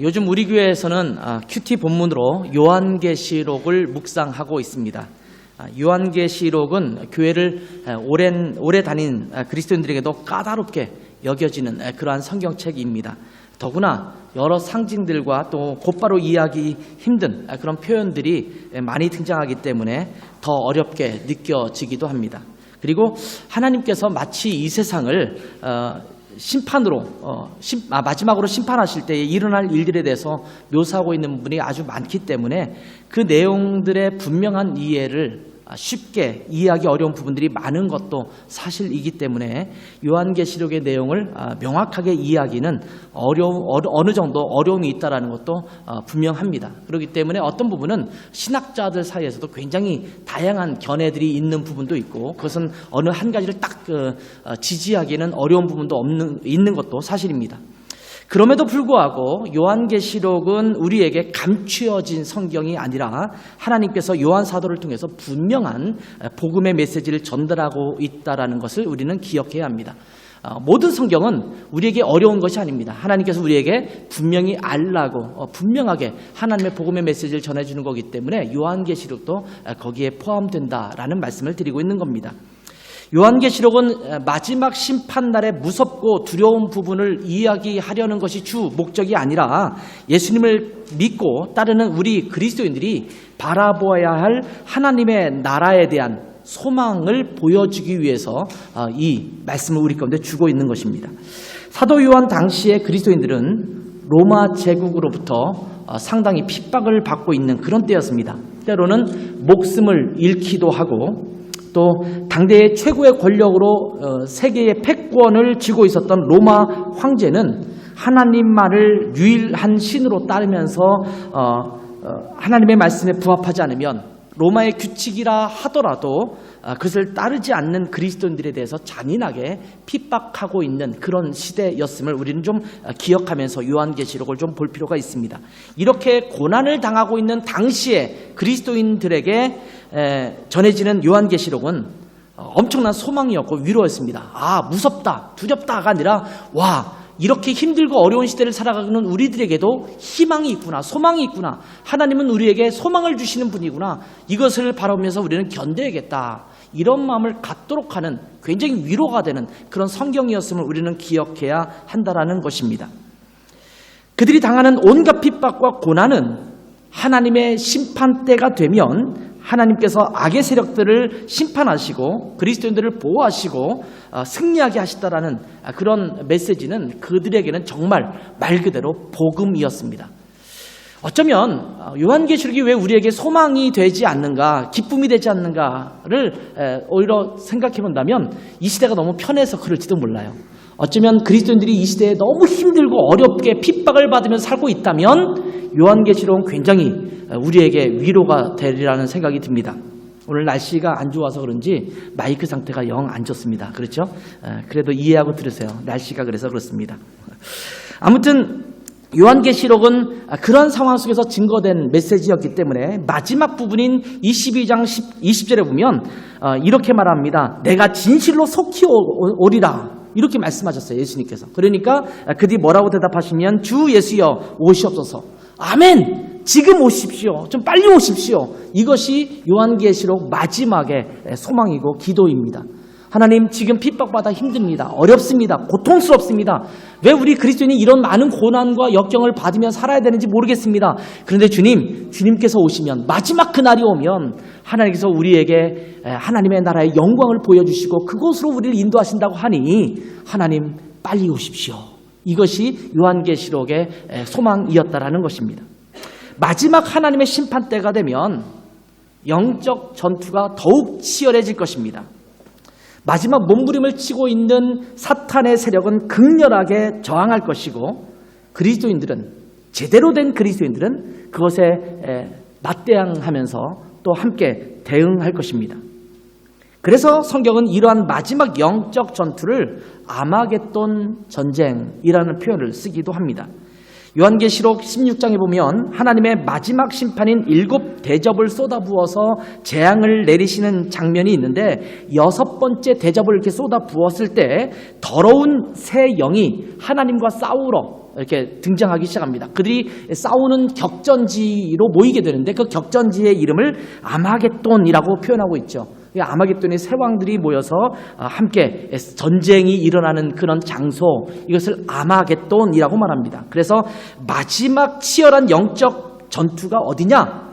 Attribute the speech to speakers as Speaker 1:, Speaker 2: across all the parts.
Speaker 1: 요즘 우리 교회에서는 큐티 본문으로 요한계시록을 묵상하고 있습니다. 요한계시록은 교회를 오래 다닌 그리스도인들에게도 까다롭게 여겨지는 그러한 성경책입니다. 더구나 여러 상징들과 또 곧바로 이해하기 힘든 그런 표현들이 많이 등장하기 때문에 더 어렵게 느껴지기도 합니다. 그리고 하나님께서 마치 이 세상을 심판으로 마지막으로 심판하실 때에 일어날 일들에 대해서 묘사하고 있는 부분이 아주 많기 때문에 그 내용들의 분명한 이해를 쉽게 이해하기 어려운 부분들이 많은 것도 사실이기 때문에 요한계시록의 내용을 명확하게 이해하기는 어느 정도 어려움이 있다는 것도 분명합니다. 그렇기 때문에 어떤 부분은 신학자들 사이에서도 굉장히 다양한 견해들이 있는 부분도 있고, 그것은 어느 한 가지를 딱 지지하기에는 어려운 부분도 있는 것도 사실입니다. 그럼에도 불구하고 요한계시록은 우리에게 감추어진 성경이 아니라 하나님께서 요한 사도를 통해서 분명한 복음의 메시지를 전달하고 있다는 것을 우리는 기억해야 합니다. 모든 성경은 우리에게 어려운 것이 아닙니다. 하나님께서 우리에게 분명히 알라고 분명하게 하나님의 복음의 메시지를 전해주는 거기 때문에 요한계시록도 거기에 포함된다라는 말씀을 드리고 있는 겁니다. 요한계시록은 마지막 심판날의 무섭고 두려운 부분을 이야기하려는 것이 주 목적이 아니라 예수님을 믿고 따르는 우리 그리스도인들이 바라보아야 할 하나님의 나라에 대한 소망을 보여주기 위해서 이 말씀을 우리 가운데 주고 있는 것입니다. 사도 요한 당시의 그리스도인들은 로마 제국으로부터 상당히 핍박을 받고 있는 그런 때였습니다. 때로는 목숨을 잃기도 하고 또 당대의 최고의 권력으로 세계의 패권을 쥐고 있었던 로마 황제는 하나님만을 유일한 신으로 따르면서 하나님의 말씀에 부합하지 않으면 로마의 규칙이라 하더라도 그것을 따르지 않는 그리스도인들에 대해서 잔인하게 핍박하고 있는 그런 시대였음을 우리는 좀 기억하면서 요한계시록을 좀 볼 필요가 있습니다. 이렇게 고난을 당하고 있는 당시의 그리스도인들에게 전해지는 요한계시록은 엄청난 소망이었고 위로였습니다. 무섭다, 두렵다가 아니라 이렇게 힘들고 어려운 시대를 살아가는 우리들에게도 희망이 있구나, 소망이 있구나, 하나님은 우리에게 소망을 주시는 분이구나, 이것을 바라보면서 우리는 견뎌야겠다, 이런 마음을 갖도록 하는 굉장히 위로가 되는 그런 성경이었음을 우리는 기억해야 한다는 것입니다. 그들이 당하는 온갖 핍박과 고난은 하나님의 심판때가 되면 하나님께서 악의 세력들을 심판하시고 그리스도인들을 보호하시고 승리하게 하시다라는 그런 메시지는 그들에게는 정말 말 그대로 복음이었습니다. 어쩌면 요한계시록이 왜 우리에게 소망이 되지 않는가, 기쁨이 되지 않는가를 오히려 생각해 본다면 이 시대가 너무 편해서 그럴지도 몰라요. 어쩌면 그리스도인들이 이 시대에 너무 힘들고 어렵게 핍박을 받으면서 살고 있다면 요한계시록은 굉장히 우리에게 위로가 되리라는 생각이 듭니다. 오늘 날씨가 안 좋아서 그런지 마이크 상태가 영 안 좋습니다. 그렇죠? 그래도 이해하고 들으세요. 날씨가 그래서 그렇습니다. 아무튼 요한계시록은 그런 상황 속에서 증거된 메시지였기 때문에 마지막 부분인 22장 20절에 보면 이렇게 말합니다. 내가 진실로 속히 오리라, 이렇게 말씀하셨어요, 예수님께서. 그러니까 그들이 뭐라고 대답하시면 주 예수여 오시옵소서, 아멘, 지금 오십시오, 좀 빨리 오십시오. 이것이 요한계시록 마지막의 소망이고 기도입니다. 하나님, 지금 핍박받아 힘듭니다. 어렵습니다. 고통스럽습니다. 왜 우리 그리스도인이 이런 많은 고난과 역경을 받으며 살아야 되는지 모르겠습니다. 그런데 주님께서 오시면, 마지막 그날이 오면 하나님께서 우리에게 하나님의 나라의 영광을 보여주시고 그곳으로 우리를 인도하신다고 하니 하나님 빨리 오십시오. 이것이 요한계시록의 소망이었다라는 것입니다. 마지막 하나님의 심판 때가 되면 영적 전투가 더욱 치열해질 것입니다. 마지막 몸부림을 치고 있는 사탄의 세력은 극렬하게 저항할 것이고 그리스도인들은, 제대로 된 그리스도인들은 그것에 맞대항하면서 또 함께 대응할 것입니다. 그래서 성경은 이러한 마지막 영적 전투를 아마겟돈 전쟁이라는 표현을 쓰기도 합니다. 요한계시록 16장에 보면 하나님의 마지막 심판인 7 대접을 쏟아부어서 재앙을 내리시는 장면이 있는데 6번째 대접을 이렇게 쏟아부었을 때 더러운 새 영이 하나님과 싸우러 이렇게 등장하기 시작합니다. 그들이 싸우는 격전지로 모이게 되는데 그 격전지의 이름을 아마겟돈이라고 표현하고 있죠. 아마겟돈의 세 왕들이 모여서 함께 전쟁이 일어나는 그런 장소, 이것을 아마겟돈이라고 말합니다. 그래서 마지막 치열한 영적 전투가 어디냐?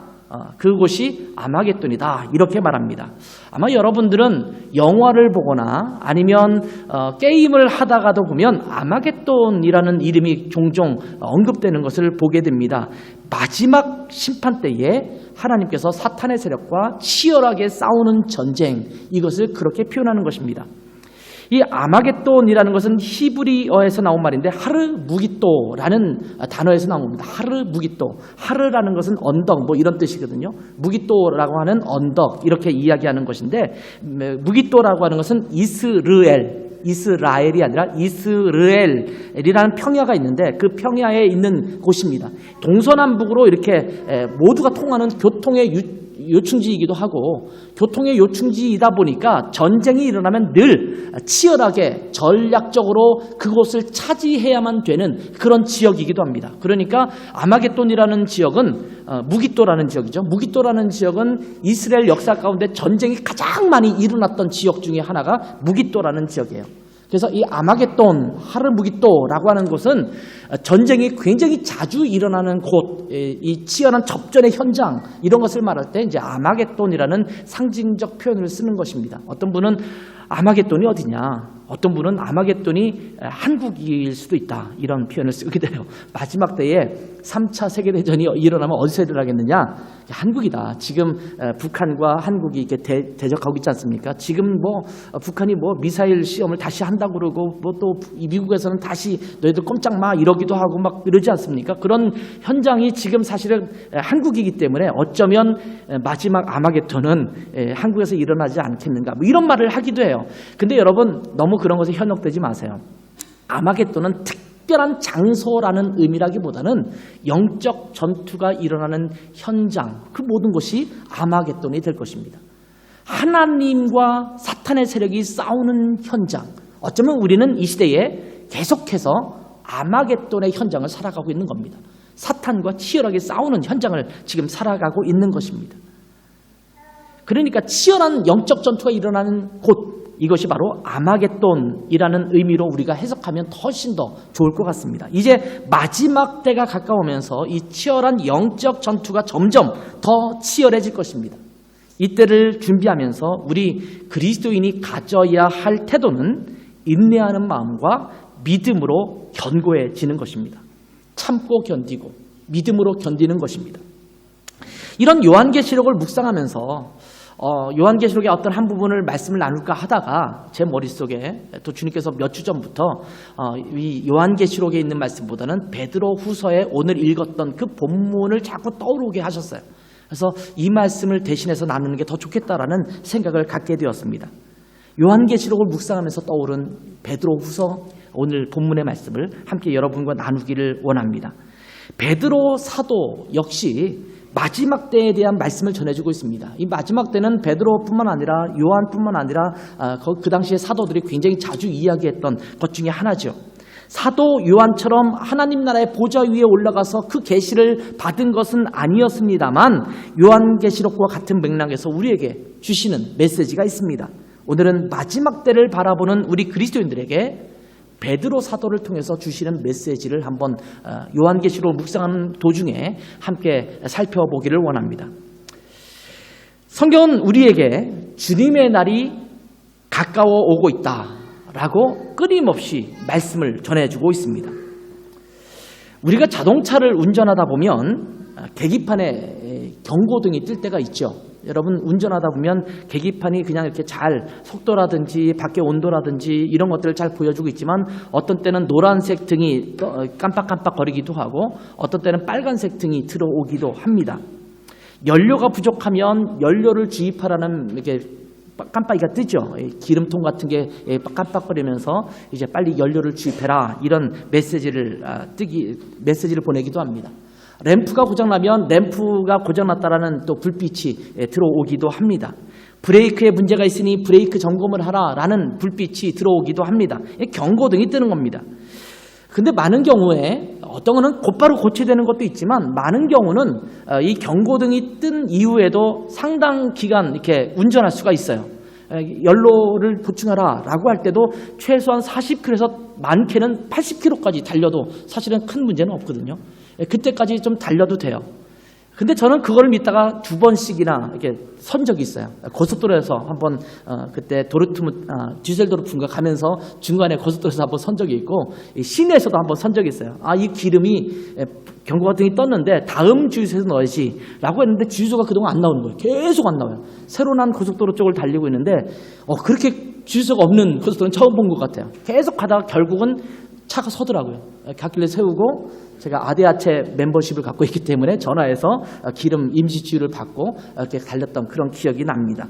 Speaker 1: 그곳이 아마겟돈이다, 이렇게 말합니다. 아마 여러분들은 영화를 보거나 아니면 게임을 하다가도 보면 아마겟돈이라는 이름이 종종 언급되는 것을 보게 됩니다. 마지막 심판 때에 하나님께서 사탄의 세력과 치열하게 싸우는 전쟁, 이것을 그렇게 표현하는 것입니다. 이 아마겟돈이라는 것은 히브리어에서 나온 말인데 하르 무깃도라는 단어에서 나온 겁니다. 하르 무깃도. 하르라는 것은 언덕, 뭐 이런 뜻이거든요. 무깃도라고 하는 언덕, 이렇게 이야기하는 것인데, 무깃도라고 하는 것은 이스라엘이 아니라 이스르엘이라는 평야가 있는데 그 평야에 있는 곳입니다. 동서남북으로 이렇게 모두가 통하는 교통의 요충지이기도 하고, 교통의 요충지이다 보니까 전쟁이 일어나면 늘 치열하게 전략적으로 그곳을 차지해야만 되는 그런 지역이기도 합니다. 그러니까 아마겟돈이라는 지역은 무깃도라는 지역이죠. 무깃도라는 지역은 이스라엘 역사 가운데 전쟁이 가장 많이 일어났던 지역 중에 하나가 무깃도라는 지역이에요. 그래서 이 아마겟돈, 하르무깃도라고 하는 곳은 전쟁이 굉장히 자주 일어나는 곳, 이 치열한 접전의 현장, 이런 것을 말할 때 이제 아마겟돈이라는 상징적 표현을 쓰는 것입니다. 어떤 분은 아마겟돈이 어디냐? 어떤 분은 아마겟돈이 한국일 수도 있다, 이런 표현을 쓰게 돼요. 마지막 때에 3차 세계대전이 일어나면 어디서 일어나겠느냐? 한국이다. 지금 북한과 한국이 이렇게 대적하고 있지 않습니까? 지금 뭐 북한이 뭐 미사일 시험을 다시 한다고 그러고, 뭐 또 미국에서는 다시 너희들 꼼짝 마 이러기도 하고 막 이러지 않습니까? 그런 현장이 지금 사실은 한국이기 때문에 어쩌면 마지막 아마겟돈은 한국에서 일어나지 않겠는가, 뭐 이런 말을 하기도 해요. 근데 여러분, 너무 그런 것에 현혹되지 마세요. 아마겟돈은 특별한 장소라는 의미라기보다는 영적 전투가 일어나는 현장, 그 모든 것이 아마겟돈이 될 것입니다. 하나님과 사탄의 세력이 싸우는 현장, 어쩌면 우리는 이 시대에 계속해서 아마겟돈의 현장을 살아가고 있는 겁니다. 사탄과 치열하게 싸우는 현장을 지금 살아가고 있는 것입니다. 그러니까 치열한 영적 전투가 일어나는 곳, 이것이 바로 아마겟돈이라는 의미로 우리가 해석하면 훨씬 더 좋을 것 같습니다. 이제 마지막 때가 가까우면서 이 치열한 영적 전투가 점점 더 치열해질 것입니다. 이때를 준비하면서 우리 그리스도인이 가져야 할 태도는 인내하는 마음과 믿음으로 견고해지는 것입니다. 참고 견디고 믿음으로 견디는 것입니다. 이런 요한계시록을 묵상하면서 요한계시록의 어떤 한 부분을 말씀을 나눌까 하다가 제 머릿속에 또 주님께서 몇 주 전부터 이 요한계시록에 있는 말씀보다는 베드로 후서에 오늘 읽었던 그 본문을 자꾸 떠오르게 하셨어요. 그래서 이 말씀을 대신해서 나누는 게 더 좋겠다라는 생각을 갖게 되었습니다. 요한계시록을 묵상하면서 떠오른 베드로 후서 오늘 본문의 말씀을 함께 여러분과 나누기를 원합니다. 베드로 사도 역시 마지막 때에 대한 말씀을 전해주고 있습니다. 이 마지막 때는 베드로뿐만 아니라 요한뿐만 아니라 그 당시에 사도들이 굉장히 자주 이야기했던 것 중에 하나죠. 사도 요한처럼 하나님 나라의 보좌 위에 올라가서 그 계시를 받은 것은 아니었습니다만 요한계시록과 같은 맥락에서 우리에게 주시는 메시지가 있습니다. 오늘은 마지막 때를 바라보는 우리 그리스도인들에게 베드로 사도를 통해서 주시는 메시지를 한번 요한계시록 묵상하는 도중에 함께 살펴보기를 원합니다. 성경은 우리에게 주님의 날이 가까워 오고 있다라고 끊임없이 말씀을 전해주고 있습니다. 우리가 자동차를 운전하다 보면 계기판에 경고등이 뜰 때가 있죠. 여러분, 운전하다 보면 계기판이 그냥 이렇게 잘 속도라든지 밖의 온도라든지 이런 것들을 잘 보여주고 있지만 어떤 때는 노란색 등이 깜빡깜빡 거리기도 하고 어떤 때는 빨간색 등이 들어오기도 합니다. 연료가 부족하면 연료를 주입하라는 이렇게 깜빡이가 뜨죠. 기름통 같은 게 깜빡거리면서 이제 빨리 연료를 주입해라, 이런 메시지를 보내기도 합니다. 램프가 고장나면 램프가 고장났다라는 또 불빛이 들어오기도 합니다. 브레이크에 문제가 있으니 브레이크 점검을 하라라는 불빛이 들어오기도 합니다. 경고등이 뜨는 겁니다. 근데 많은 경우에 어떤 거는 곧바로 고쳐되는 것도 있지만 많은 경우는 이 경고등이 뜬 이후에도 상당 기간 이렇게 운전할 수가 있어요. 연료를 보충하라 라고 할 때도 최소한 40km에서 많게는 80km까지 달려도 사실은 큰 문제는 없거든요. 그때까지 좀 달려도 돼요. 근데 저는 그걸 믿다가 2번씩이나 이렇게 선 적이 있어요. 고속도로에서 한번 그때 뒤셀도르프인가 가면서 중간에 고속도로에서 한번 선 적이 있고 시내에서도 한번 선 적이 있어요. 이 기름이 경고등이 떴는데 다음 주유소에서 넣어야지 라고 했는데 주유소가 그동안 안 나오는 거예요. 계속 안 나와요. 새로 난 고속도로 쪽을 달리고 있는데 그렇게 주유소가 없는 고속도로는 처음 본 것 같아요. 계속 가다가 결국은 차가 서더라고요. 갓길에 세우고 제가 아데아체 멤버십을 갖고 있기 때문에 전화해서 기름 임시주유를 받고 이렇게 달렸던 그런 기억이 납니다.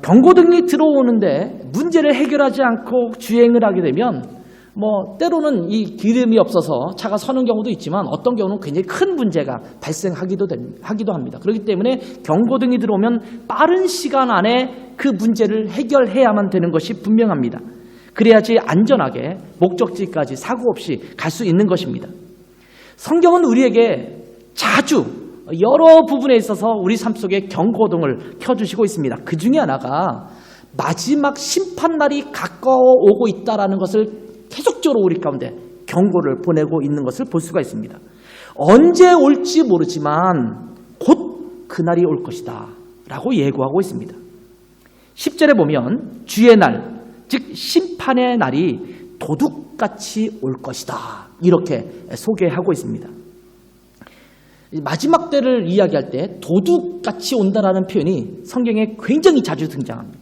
Speaker 1: 경고등이 들어오는데 문제를 해결하지 않고 주행을 하게 되면 때로는 이 기름이 없어서 차가 서는 경우도 있지만 어떤 경우는 굉장히 큰 문제가 발생하기도 합니다. 그렇기 때문에 경고등이 들어오면 빠른 시간 안에 그 문제를 해결해야만 되는 것이 분명합니다. 그래야지 안전하게 목적지까지 사고 없이 갈 수 있는 것입니다. 성경은 우리에게 자주 여러 부분에 있어서 우리 삶 속에 경고등을 켜주시고 있습니다. 그 중에 하나가 마지막 심판날이 가까워오고 있다는 것을 계속적으로 우리 가운데 경고를 보내고 있는 것을 볼 수가 있습니다. 언제 올지 모르지만 곧 그날이 올 것이다 라고 예고하고 있습니다. 10절에 보면 주의 날, 즉 심판의 날이 도둑같이 올 것이다 이렇게 소개하고 있습니다. 마지막 때를 이야기할 때 도둑같이 온다라는 표현이 성경에 굉장히 자주 등장합니다.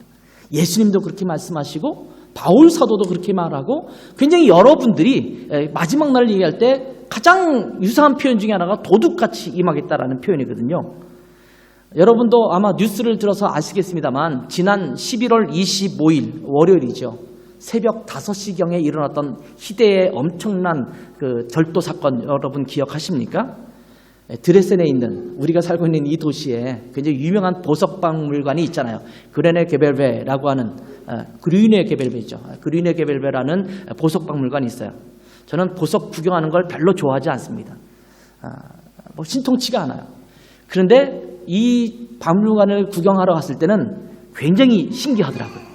Speaker 1: 예수님도 그렇게 말씀하시고 바울 사도도 그렇게 말하고 굉장히 여러분들이 마지막 날을 얘기할 때 가장 유사한 표현 중에 하나가 도둑같이 임하겠다라는 표현이거든요. 여러분도 아마 뉴스를 들어서 아시겠습니다만 지난 11월 25일 월요일이죠. 새벽 5시경에 일어났던 희대의 엄청난 그 절도 사건 여러분 기억하십니까? 드레센에 있는 우리가 살고 있는 이 도시에 굉장히 유명한 보석박물관이 있잖아요. 그레네 게벨베라고 하는 그리네 게벨베죠. 그리네 게벨베라는 보석박물관이 있어요. 저는 보석 구경하는 걸 별로 좋아하지 않습니다. 신통치가 않아요. 그런데 이 박물관을 구경하러 갔을 때는 굉장히 신기하더라고요.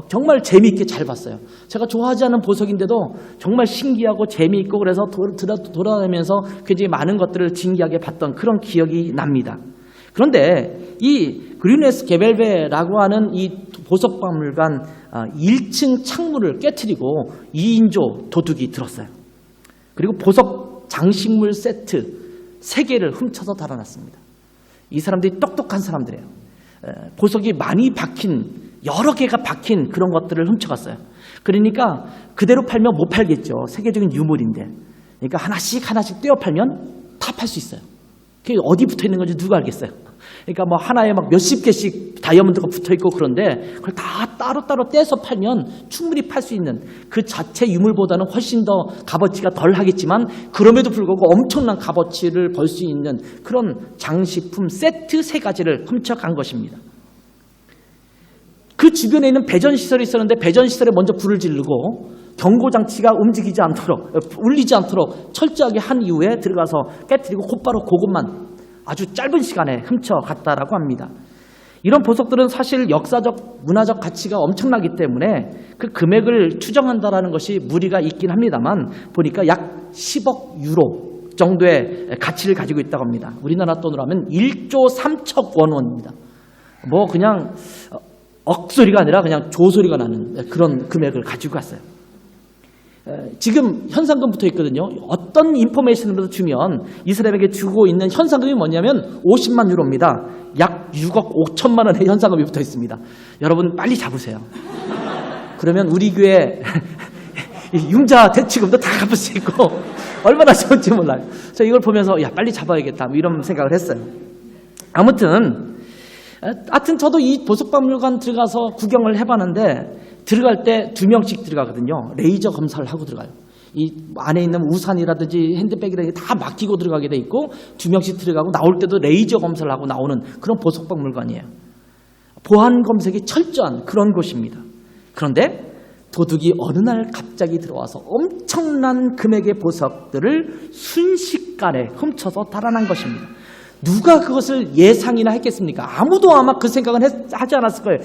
Speaker 1: 정말 재미있게 잘 봤어요. 제가 좋아하지 않는 보석인데도 정말 신기하고 재미있고 그래서 돌아다니면서 굉장히 많은 것들을 진기하게 봤던 그런 기억이 납니다. 그런데 이 그리네스 게벨베라고 하는 이 보석박물관 1층 창문을 깨트리고 2인조 도둑이 들었어요. 그리고 보석 장식물 세트 3개를 훔쳐서 달아났습니다. 이 사람들이 똑똑한 사람들이에요. 보석이 많이 박힌 여러 개가 박힌 그런 것들을 훔쳐갔어요. 그러니까 그대로 팔면 못 팔겠죠. 세계적인 유물인데. 그러니까 하나씩 떼어 팔면 다 팔 수 있어요. 그게 어디 붙어 있는 건지 누가 알겠어요. 그러니까 하나에 막 몇십 개씩 다이아몬드가 붙어 있고 그런데 그걸 다 따로따로 떼서 팔면 충분히 팔 수 있는 그 자체 유물보다는 훨씬 더 값어치가 덜 하겠지만 그럼에도 불구하고 엄청난 값어치를 벌 수 있는 그런 장식품 세트 3가지를 훔쳐간 것입니다. 그 주변에 있는 배전시설이 있었는데 배전시설에 먼저 불을 지르고 경고장치가 움직이지 않도록 울리지 않도록 철저하게 한 이후에 들어가서 깨트리고 곧바로 그것만 아주 짧은 시간에 훔쳐갔다라고 합니다. 이런 보석들은 사실 역사적, 문화적 가치가 엄청나기 때문에 그 금액을 추정한다라는 것이 무리가 있긴 합니다만 보니까 약 10억 유로 정도의 가치를 가지고 있다고 합니다. 우리나라 돈으로 하면 1조 3천 원입니다. 그냥 억소리가 아니라 그냥 조소리가 나는 그런 금액을 가지고 갔어요. 지금 현상금 붙어 있거든요. 어떤 인포메이션을 주면 이 사람에게 주고 있는 현상금이 뭐냐면 50만 유로입니다. 약 6억 5천만 원의 현상금이 붙어 있습니다. 여러분 빨리 잡으세요. 그러면 우리 교회 융자 대치금도 다 갚을 수 있고 얼마나 좋은지 몰라요. 저 이걸 보면서 빨리 잡아야겠다 이런 생각을 했어요. 아무튼 저도 이 보석박물관 들어가서 구경을 해봤는데 들어갈 때 2명씩 들어가거든요. 레이저 검사를 하고 들어가요. 이 안에 있는 우산이라든지 핸드백이라든지 다 맡기고 들어가게 돼 있고 2명씩 들어가고 나올 때도 레이저 검사를 하고 나오는 그런 보석박물관이에요. 보안 검색이 철저한 그런 곳입니다. 그런데 도둑이 어느 날 갑자기 들어와서 엄청난 금액의 보석들을 순식간에 훔쳐서 달아난 것입니다. 누가 그것을 예상이나 했겠습니까? 아무도 아마 그 생각은 하지 않았을 거예요.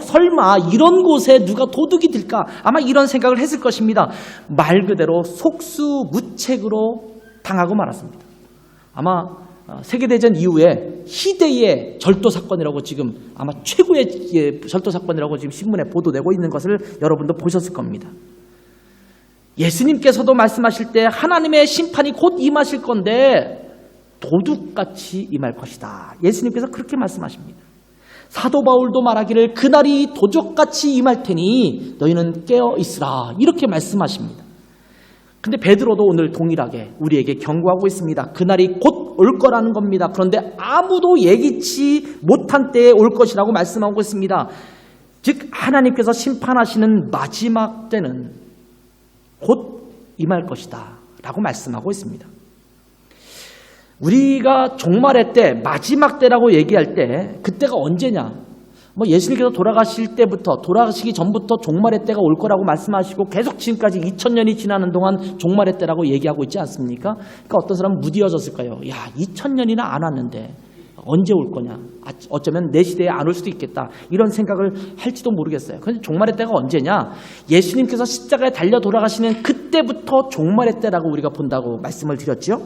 Speaker 1: 설마 이런 곳에 누가 도둑이 들까? 아마 이런 생각을 했을 것입니다. 말 그대로 속수무책으로 당하고 말았습니다. 아마 세계대전 이후에 희대의 절도 사건이라고 지금 아마 최고의 절도 사건이라고 지금 신문에 보도되고 있는 것을 여러분도 보셨을 겁니다. 예수님께서도 말씀하실 때 하나님의 심판이 곧 임하실 건데 도둑같이 임할 것이다. 예수님께서 그렇게 말씀하십니다. 사도 바울도 말하기를 그날이 도적같이 임할 테니 너희는 깨어 있으라. 이렇게 말씀하십니다. 근데 베드로도 오늘 동일하게 우리에게 경고하고 있습니다. 그날이 곧 올 거라는 겁니다. 그런데 아무도 예기치 못한 때에 올 것이라고 말씀하고 있습니다. 즉 하나님께서 심판하시는 마지막 때는 곧 임할 것이다 라고 말씀하고 있습니다. 우리가 종말의 때, 마지막 때라고 얘기할 때 그때가 언제냐? 예수님께서 돌아가실 때부터, 돌아가시기 전부터 종말의 때가 올 거라고 말씀하시고 계속 지금까지 2000년이 지나는 동안 종말의 때라고 얘기하고 있지 않습니까? 그러니까 어떤 사람은 무디어졌을 거예요. 야, 2000년이나 안 왔는데 언제 올 거냐? 어쩌면 내 시대에 안 올 수도 있겠다. 이런 생각을 할지도 모르겠어요. 그런데 종말의 때가 언제냐? 예수님께서 십자가에 달려 돌아가시는 그때부터 종말의 때라고 우리가 본다고 말씀을 드렸죠.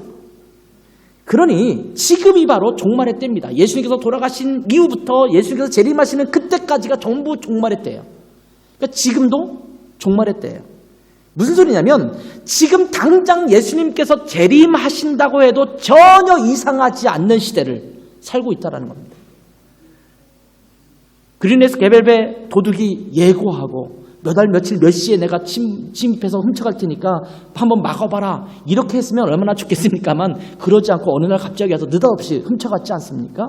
Speaker 1: 그러니 지금이 바로 종말의 때입니다. 예수님께서 돌아가신 이후부터 예수님께서 재림하시는 그때까지가 전부 종말의 때예요. 그러니까 지금도 종말의 때예요. 무슨 소리냐면 지금 당장 예수님께서 재림하신다고 해도 전혀 이상하지 않는 시대를 살고 있다는 겁니다. 그린에스 개벨베 도둑이 예고하고 몇 월 며칠 몇 시에 내가 침입해서 훔쳐갈 테니까 한번 막아봐라. 이렇게 했으면 얼마나 좋겠습니까만 그러지 않고 어느 날 갑자기 와서 느닷없이 훔쳐갔지 않습니까?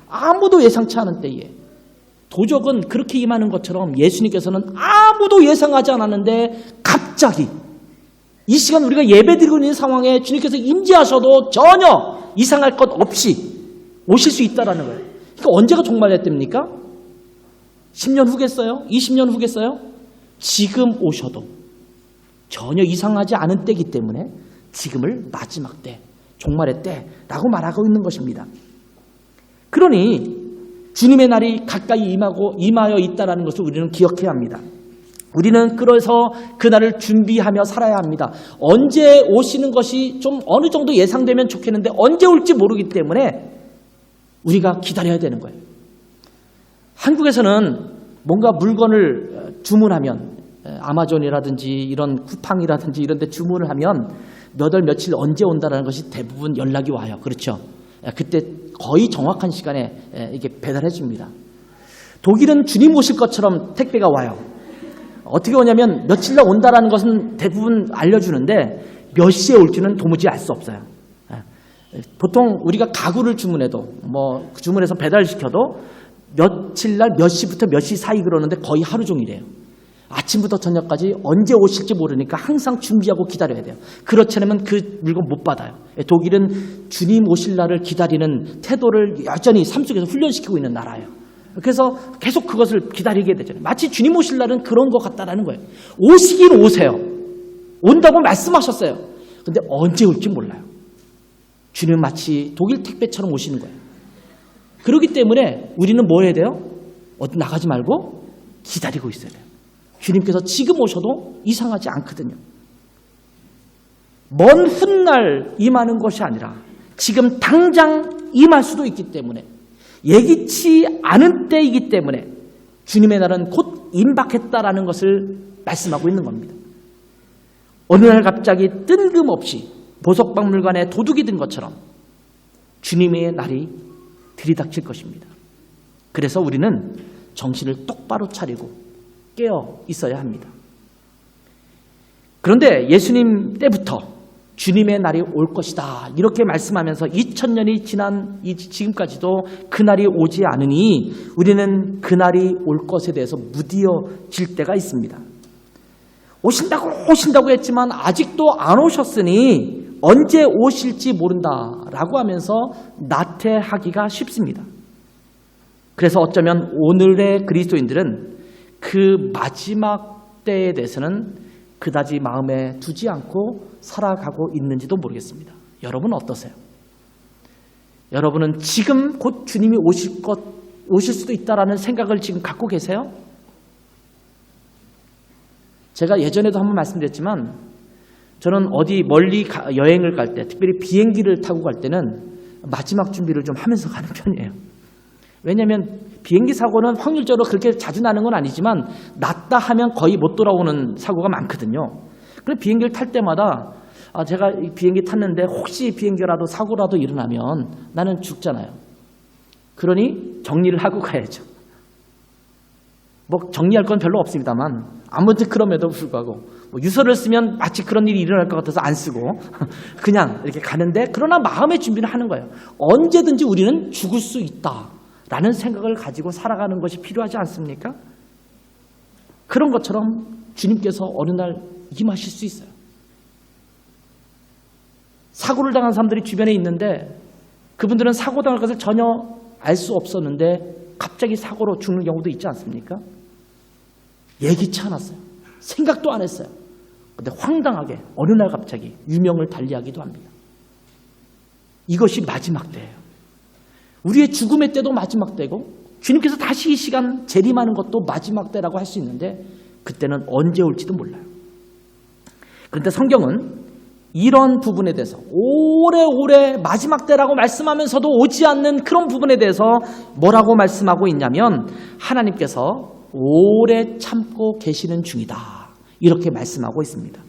Speaker 1: 아무도 예상치 않은 때에 도적은 그렇게 임하는 것처럼 예수님께서는 아무도 예상하지 않았는데 갑자기 이 시간 우리가 예배드리고 있는 상황에 주님께서 임재하셔도 전혀 이상할 것 없이 오실 수 있다는 거예요. 그러니까 언제가 종말의 때입니까? 10년 후겠어요? 20년 후겠어요? 지금 오셔도 전혀 이상하지 않은 때이기 때문에 지금을 마지막 때, 종말의 때라고 말하고 있는 것입니다. 그러니 주님의 날이 가까이 임하여 있다는 것을 우리는 기억해야 합니다. 우리는 그래서 그날을 준비하며 살아야 합니다. 언제 오시는 것이 좀 어느 정도 예상되면 좋겠는데 언제 올지 모르기 때문에 우리가 기다려야 되는 거예요. 한국에서는 뭔가 물건을 주문하면 아마존이라든지 이런 쿠팡이라든지 이런 데 주문을 하면 몇 월 며칠 언제 온다는 것이 대부분 연락이 와요. 그렇죠? 그때 거의 정확한 시간에 이게 배달해 줍니다. 독일은 주님 오실 것처럼 택배가 와요. 어떻게 오냐면 며칠 날 온다는 것은 대부분 알려주는데 몇 시에 올지는 도무지 알 수 없어요. 보통 우리가 가구를 주문해도 주문해서 배달시켜도 며칠 날 몇 시부터 몇 시 사이 그러는데 거의 하루 종일이에요. 아침부터 저녁까지 언제 오실지 모르니까 항상 준비하고 기다려야 돼요. 그렇지 않으면 그 물건 못 받아요. 독일은 주님 오실 날을 기다리는 태도를 여전히 삶 속에서 훈련시키고 있는 나라예요. 그래서 계속 그것을 기다리게 되잖아요. 마치 주님 오실 날은 그런 것 같다라는 거예요. 오시긴 오세요. 온다고 말씀하셨어요. 근데 언제 올지 몰라요. 주님은 마치 독일 택배처럼 오시는 거예요. 그렇기 때문에 우리는 뭐 해야 돼요? 어디 나가지 말고 기다리고 있어야 돼요. 주님께서 지금 오셔도 이상하지 않거든요. 먼 훗날 임하는 것이 아니라 지금 당장 임할 수도 있기 때문에 예기치 않은 때이기 때문에 주님의 날은 곧 임박했다라는 것을 말씀하고 있는 겁니다. 어느 날 갑자기 뜬금없이 보석박물관에 도둑이 든 것처럼 주님의 날이 들이닥칠 것입니다. 그래서 우리는 정신을 똑바로 차리고 깨어 있어야 합니다. 그런데 예수님 때부터 주님의 날이 올 것이다 이렇게 말씀하면서 2000년이 지난 지금까지도 그날이 오지 않으니 우리는 그날이 올 것에 대해서 무디어질 때가 있습니다. 오신다고 했지만 아직도 안 오셨으니 언제 오실지 모른다라고 하면서 나태하기가 쉽습니다. 그래서 어쩌면 오늘의 그리스도인들은 그 마지막 때에 대해서는 그다지 마음에 두지 않고 살아가고 있는지도 모르겠습니다. 여러분은 어떠세요? 여러분은 지금 곧 주님이 오실 수도 있다라는 생각을 지금 갖고 계세요? 제가 예전에도 한번 말씀드렸지만 저는 어디 멀리 여행을 갈 때, 특별히 비행기를 타고 갈 때는 마지막 준비를 좀 하면서 가는 편이에요. 왜냐하면 비행기 사고는 확률적으로 그렇게 자주 나는 건 아니지만 났다 하면 거의 못 돌아오는 사고가 많거든요. 그래서 비행기를 탈 때마다 제가 이 비행기 탔는데 혹시 비행기라도 사고라도 일어나면 나는 죽잖아요. 그러니 정리를 하고 가야죠. 뭐 정리할 건 별로 없습니다만 아무튼 그럼에도 불구하고 뭐 유서를 쓰면 마치 그런 일이 일어날 것 같아서 안 쓰고 그냥 이렇게 가는데, 그러나 마음의 준비를 하는 거예요. 언제든지 우리는 죽을 수 있다라는 생각을 가지고 살아가는 것이 필요하지 않습니까? 그런 것처럼 주님께서 어느 날 임하실 수 있어요. 사고를 당한 사람들이 주변에 있는데 그분들은 사고 당할 것을 전혀 알 수 없었는데 갑자기 사고로 죽는 경우도 있지 않습니까? 예기치 않았어요. 생각도 안 했어요. 그런데 황당하게 어느 날 갑자기 유명을 달리하기도 합니다. 이것이 마지막 때예요. 우리의 죽음의 때도 마지막 때고 주님께서 다시 이 시간 재림하는 것도 마지막 때라고 할 수 있는데 그때는 언제 올지도 몰라요. 그런데 성경은 이런 부분에 대해서 오래오래 마지막 때라고 말씀하면서도 오지 않는 그런 부분에 대해서 뭐라고 말씀하고 있냐면 하나님께서 오래 참고 계시는 중이다, 이렇게 말씀하고 있습니다.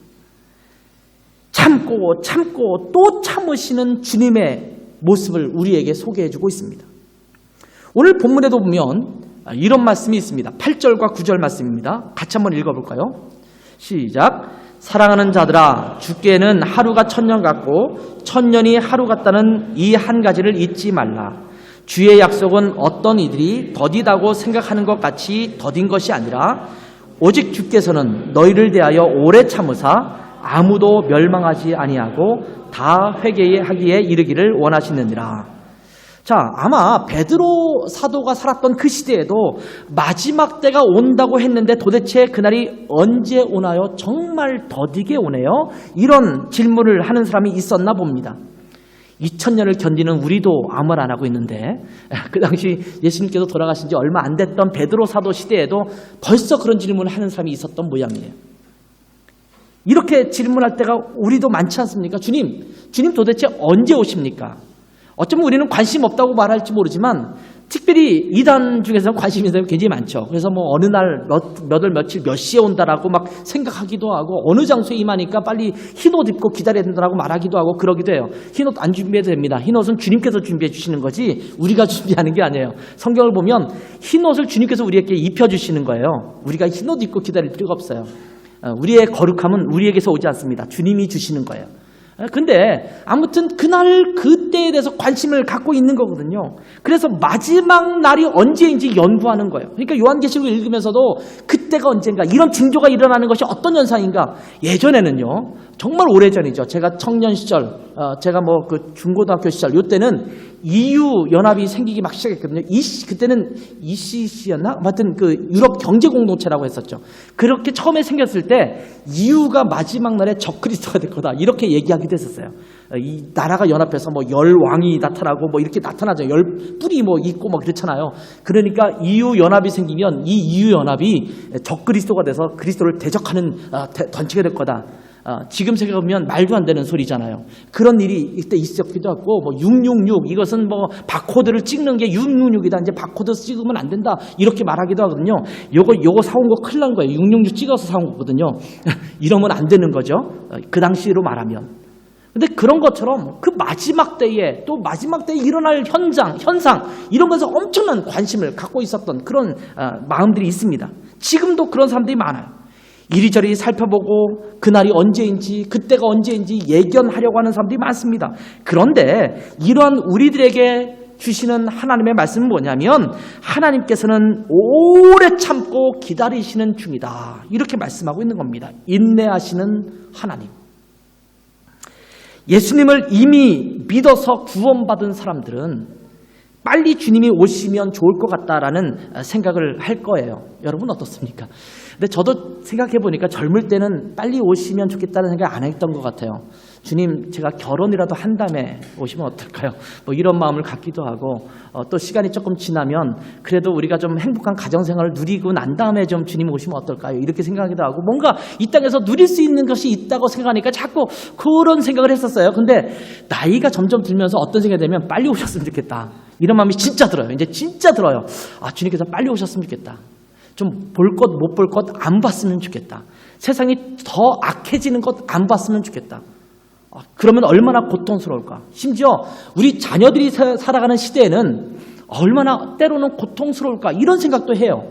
Speaker 1: 참고 참고 또 참으시는 주님의 모습을 우리에게 소개해주고 있습니다. 오늘 본문에도 보면 이런 말씀이 있습니다. 8절과 9절 말씀입니다. 같이 한번 읽어볼까요? 시작. 사랑하는 자들아, 주께는 하루가 천년 같고 천년이 하루 같다는 이 한 가지를 잊지 말라. 주의 약속은 어떤 이들이 더디다고 생각하는 것 같이 더딘 것이 아니라 오직 주께서는 너희를 대하여 오래 참으사 아무도 멸망하지 아니하고 다 회개하기에 이르기를 원하시느니라. 자, 아마 베드로 사도가 살았던 그 시대에도 마지막 때가 온다고 했는데 도대체 그날이 언제 오나요? 정말 더디게 오네요. 이런 질문을 하는 사람이 있었나 봅니다. 2000년을 견디는 우리도 아무 말 안 하고 있는데 그 당시 예수님께서 돌아가신 지 얼마 안 됐던 베드로 사도 시대에도 벌써 그런 질문을 하는 사람이 있었던 모양이에요. 이렇게 질문할 때가 우리도 많지 않습니까? 주님 도대체 언제 오십니까? 어쩌면 우리는 관심 없다고 말할지 모르지만 특별히 이단 중에서는 관심 있는 사람이 굉장히 많죠. 그래서 뭐 어느 날 몇 월 며칠 몇 시에 온다라고 막 생각하기도 하고 어느 장소에 임하니까 빨리 흰옷 입고 기다려야 된다라고 말하기도 하고 그러기도 해요. 흰옷 안 준비해도 됩니다. 흰옷은 주님께서 준비해 주시는 거지 우리가 준비하는 게 아니에요. 성경을 보면 흰옷을 주님께서 우리에게 입혀주시는 거예요. 우리가 흰옷 입고 기다릴 필요가 없어요. 우리의 거룩함은 우리에게서 오지 않습니다. 주님이 주시는 거예요. 근데 아무튼 그날 그때에 대해서 관심을 갖고 있는 거거든요. 그래서 마지막 날이 언제인지 연구하는 거예요. 그러니까 요한계시록을 읽으면서도 그때가 언젠가, 이런 징조가 일어나는 것이 어떤 현상인가. 예전에는요, 정말 오래전이죠. 제가 청년 시절, 제가 뭐 그 중고등학교 시절, 요때는 EU 연합이 생기기 막 시작했거든요. 그때는 ECC였나? 아무튼 그 유럽 경제 공동체라고 했었죠. 그렇게 처음에 생겼을 때 EU가 마지막 날에 적그리스도가 될 거다, 이렇게 얘기하기도 했었어요. 이 나라가 연합해서 뭐 열 왕이 나타나고 뭐 이렇게 나타나죠. 열 뿔이 뭐 있고 뭐 그렇잖아요. 그러니까 EU 연합이 생기면 이 EU 연합이 적그리스도가 돼서 그리스도를 대적하는 단체가 될 거다. 지금 생각해보면 말도 안 되는 소리잖아요. 그런 일이 이때 있었기도 하고, 뭐 666 이것은 뭐 바코드를 찍는 게 666이다. 이제 바코드 찍으면 안 된다. 이렇게 말하기도 하거든요. 요거 사온 거 큰일 난 거예요. 666 찍어서 사온 거거든요. 이러면 안 되는 거죠. 그 당시로 말하면. 근데 그런 것처럼 그 마지막 때에 또 마지막 때에 일어날 현상 이런 것에 엄청난 관심을 갖고 있었던 그런 마음들이 있습니다. 지금도 그런 사람들이 많아요. 이리저리 살펴보고 그날이 언제인지 그때가 언제인지 예견하려고 하는 사람들이 많습니다. 그런데 이러한 우리들에게 주시는 하나님의 말씀은 뭐냐면 하나님께서는 오래 참고 기다리시는 중이다, 이렇게 말씀하고 있는 겁니다. 인내하시는 하나님. 예수님을 이미 믿어서 구원받은 사람들은 빨리 주님이 오시면 좋을 것 같다라는 생각을 할 거예요. 여러분 어떻습니까? 근데 저도 생각해 보니까 젊을 때는 빨리 오시면 좋겠다는 생각 안 했던 것 같아요. 주님, 제가 결혼이라도 한 다음에 오시면 어떨까요? 뭐 이런 마음을 갖기도 하고, 또 시간이 조금 지나면 그래도 우리가 좀 행복한 가정생활을 누리고 난 다음에 좀 주님 오시면 어떨까요? 이렇게 생각하기도 하고, 뭔가 이 땅에서 누릴 수 있는 것이 있다고 생각하니까 자꾸 그런 생각을 했었어요. 근데 나이가 점점 들면서 어떤 생각이 되면 빨리 오셨으면 좋겠다, 이런 마음이 진짜 들어요. 이제 진짜 들어요. 아, 주님께서 빨리 오셨으면 좋겠다. 좀 볼 것 못 볼 것 안 봤으면 좋겠다. 세상이 더 악해지는 것 안 봤으면 좋겠다. 그러면 얼마나 고통스러울까. 심지어 우리 자녀들이 살아가는 시대에는 얼마나 때로는 고통스러울까, 이런 생각도 해요.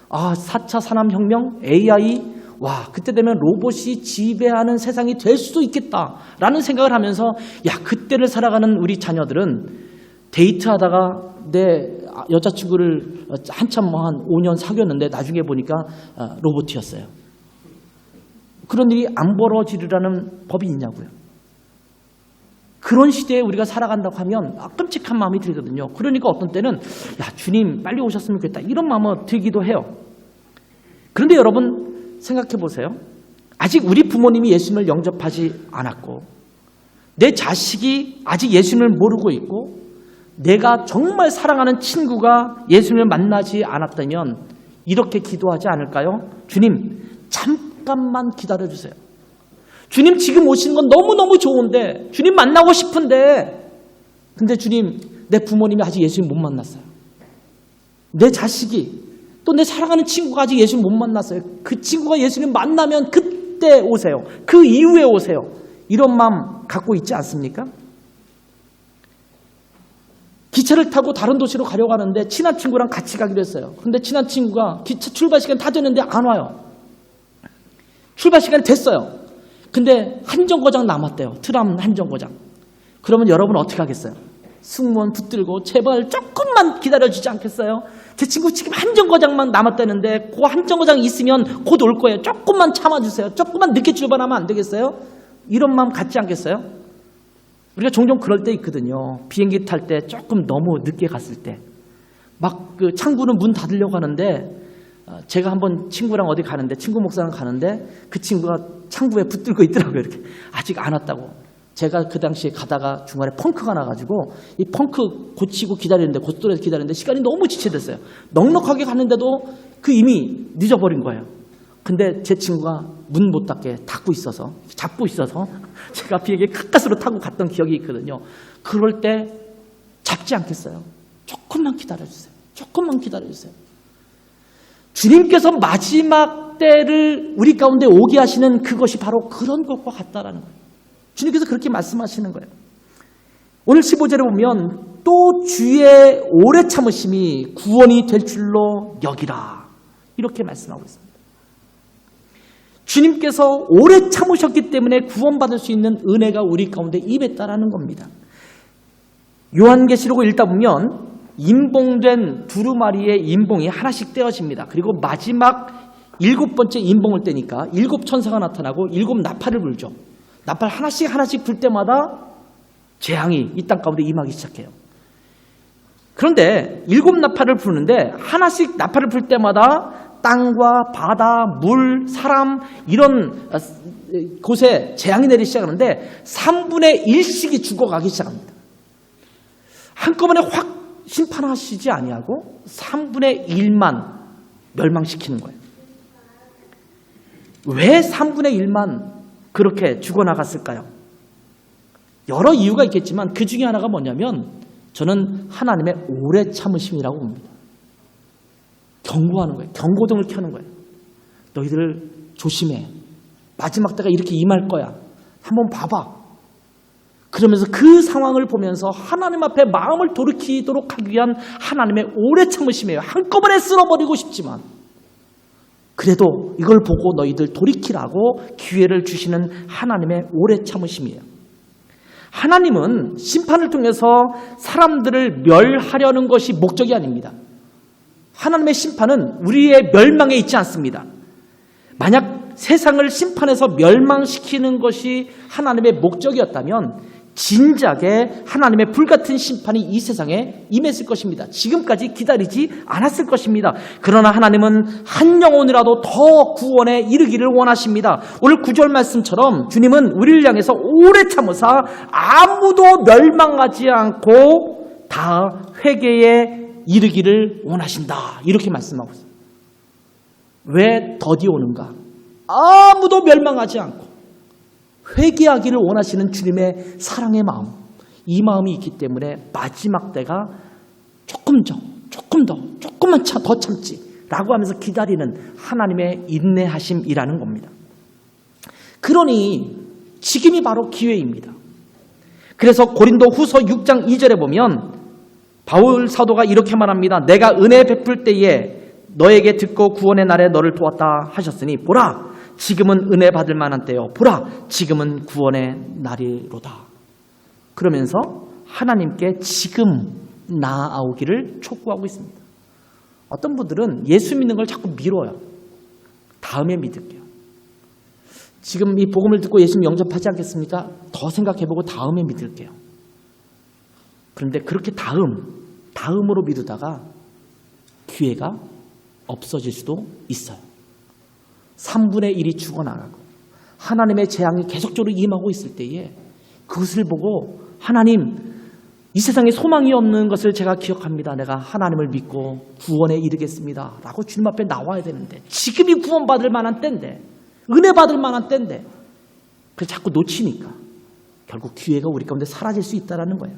Speaker 1: 4차 산업혁명, AI, 와, 그때 되면 로봇이 지배하는 세상이 될 수도 있겠다라는 생각을 하면서, 야, 그때를 살아가는 우리 자녀들은 데이트하다가 내 여자친구를 한참 한 5년 사귀었는데 나중에 보니까 로봇이었어요. 그런 일이 안 벌어지리라는 법이 있냐고요. 그런 시대에 우리가 살아간다고 하면 끔찍한 마음이 들거든요. 그러니까 어떤 때는 야, 주님 빨리 오셨으면 좋겠다, 이런 마음이 들기도 해요. 그런데 여러분 생각해 보세요. 아직 우리 부모님이 예수님을 영접하지 않았고, 내 자식이 아직 예수님을 모르고 있고, 내가 정말 사랑하는 친구가 예수님을 만나지 않았다면 이렇게 기도하지 않을까요? 주님, 잠깐만 기다려주세요. 주님, 지금 오시는 건 너무너무 좋은데, 주님 만나고 싶은데, 근데 주님, 내 부모님이 아직 예수님 못 만났어요. 내 자식이, 또 내 사랑하는 친구가 아직 예수님 못 만났어요. 그 친구가 예수님 만나면 그때 오세요. 그 이후에 오세요. 이런 마음 갖고 있지 않습니까? 기차를 타고 다른 도시로 가려고 하는데 친한 친구랑 같이 가기로 했어요. 근데 친한 친구가 기차 출발 시간 다 됐는데 안 와요. 출발 시간이 됐어요. 근데 한 정거장 남았대요. 트람 한 정거장. 그러면 여러분 어떻게 하겠어요? 승무원 붙들고 제발 조금만 기다려주지 않겠어요? 제 친구 지금 한 정거장만 남았다는데 그 한 정거장 있으면 곧 올 거예요. 조금만 참아주세요. 조금만 늦게 출발하면 안 되겠어요? 이런 마음 갖지 않겠어요? 우리가 종종 그럴 때 있거든요. 비행기 탈 때 조금 너무 늦게 갔을 때 막 그 창구는 문 닫으려고 하는데, 제가 한번 친구랑 어디 가는데, 친구 목사랑 가는데 그 친구가 창구에 붙들고 있더라고요. 이렇게 아직 안 왔다고. 제가 그 당시에 가다가 중간에 펑크가 나가지고 이 펑크 고치고 기다리는데, 고속도로에서 기다리는데 시간이 너무 지체됐어요. 넉넉하게 갔는데도 그 이미 늦어버린 거예요. 근데 제 친구가 문 못 닫게 잡고 있어서 제가 비행기 가까스로 타고 갔던 기억이 있거든요. 그럴 때 잡지 않겠어요? 조금만 기다려주세요. 조금만 기다려주세요. 주님께서 마지막 때를 우리 가운데 오게 하시는 그것이 바로 그런 것과 같다라는 거예요. 주님께서 그렇게 말씀하시는 거예요. 오늘 15절에 보면 또 주의 오래 참으심이 구원이 될 줄로 여기라, 이렇게 말씀하고 있습니다. 주님께서 오래 참으셨기 때문에 구원받을 수 있는 은혜가 우리 가운데 임했다라는 겁니다. 요한계시록을 읽다 보면 임봉된 두루마리의 임봉이 하나씩 떼어집니다. 그리고 마지막 7번째 임봉을 떼니까 7천사가 나타나고 7나팔을 불죠. 나팔 하나씩 불 때마다 재앙이 이 땅 가운데 임하기 시작해요. 그런데 7나팔을 부르는데 하나씩 나팔을 불 때마다 땅과 바다, 물, 사람, 이런 곳에 재앙이 내리기 시작하는데 3분의 1씩이 죽어가기 시작합니다. 한꺼번에 확 심판하시지 아니하고 3분의 1만 멸망시키는 거예요. 왜 3분의 1만 그렇게 죽어나갔을까요? 여러 이유가 있겠지만 그 중에 하나가 뭐냐면, 저는 하나님의 오래 참으심이라고 봅니다. 경고하는 거예요. 경고등을 켜는 거예요. 너희들 조심해. 마지막 때가 이렇게 임할 거야. 한번 봐봐. 그러면서 그 상황을 보면서 하나님 앞에 마음을 돌이키도록 하기 위한 하나님의 오래 참으심이에요. 한꺼번에 쓸어버리고 싶지만 그래도 이걸 보고 너희들 돌이키라고 기회를 주시는 하나님의 오래 참으심이에요. 하나님은 심판을 통해서 사람들을 멸하려는 것이 목적이 아닙니다. 하나님의 심판은 우리의 멸망에 있지 않습니다. 만약 세상을 심판해서 멸망시키는 것이 하나님의 목적이었다면 진작에 하나님의 불같은 심판이 이 세상에 임했을 것입니다. 지금까지 기다리지 않았을 것입니다. 그러나 하나님은 한 영혼이라도 더 구원에 이르기를 원하십니다. 오늘 9절 말씀처럼 주님은 우리를 향해서 오래 참으사 아무도 멸망하지 않고 다 회개에 이르기를 원하신다. 이렇게 말씀하고 있어요. 왜 더디 오는가? 아무도 멸망하지 않고 회개하기를 원하시는 주님의 사랑의 마음, 이 마음이 있기 때문에 마지막 때가 조금만 더 참지라고 하면서 기다리는 하나님의 인내하심이라는 겁니다. 그러니 지금이 바로 기회입니다. 그래서 고린도 후서 6장 2절에 보면 바울 사도가 이렇게 말합니다. 내가 은혜 베풀 때에 너에게 듣고 구원의 날에 너를 도왔다 하셨으니 보라 지금은 은혜 받을 만한 때요. 보라 지금은 구원의 날이로다. 그러면서 하나님께 지금 나아오기를 촉구하고 있습니다. 어떤 분들은 예수 믿는 걸 자꾸 미뤄요. 다음에 믿을게요. 지금 이 복음을 듣고 예수님 영접하지 않겠습니까? 더 생각해보고 다음에 믿을게요. 그런데 그렇게 다음으로 미루다가 기회가 없어질 수도 있어요. 3분의 1이 죽어나가고 하나님의 재앙이 계속적으로 임하고 있을 때에 그것을 보고 하나님 이 세상에 소망이 없는 것을 제가 기억합니다. 내가 하나님을 믿고 구원에 이르겠습니다. 라고 주님 앞에 나와야 되는데 지금이 구원받을 만한 때인데 은혜 받을 만한 때인데 그래서 자꾸 놓치니까 결국 기회가 우리 가운데 사라질 수 있다는 거예요.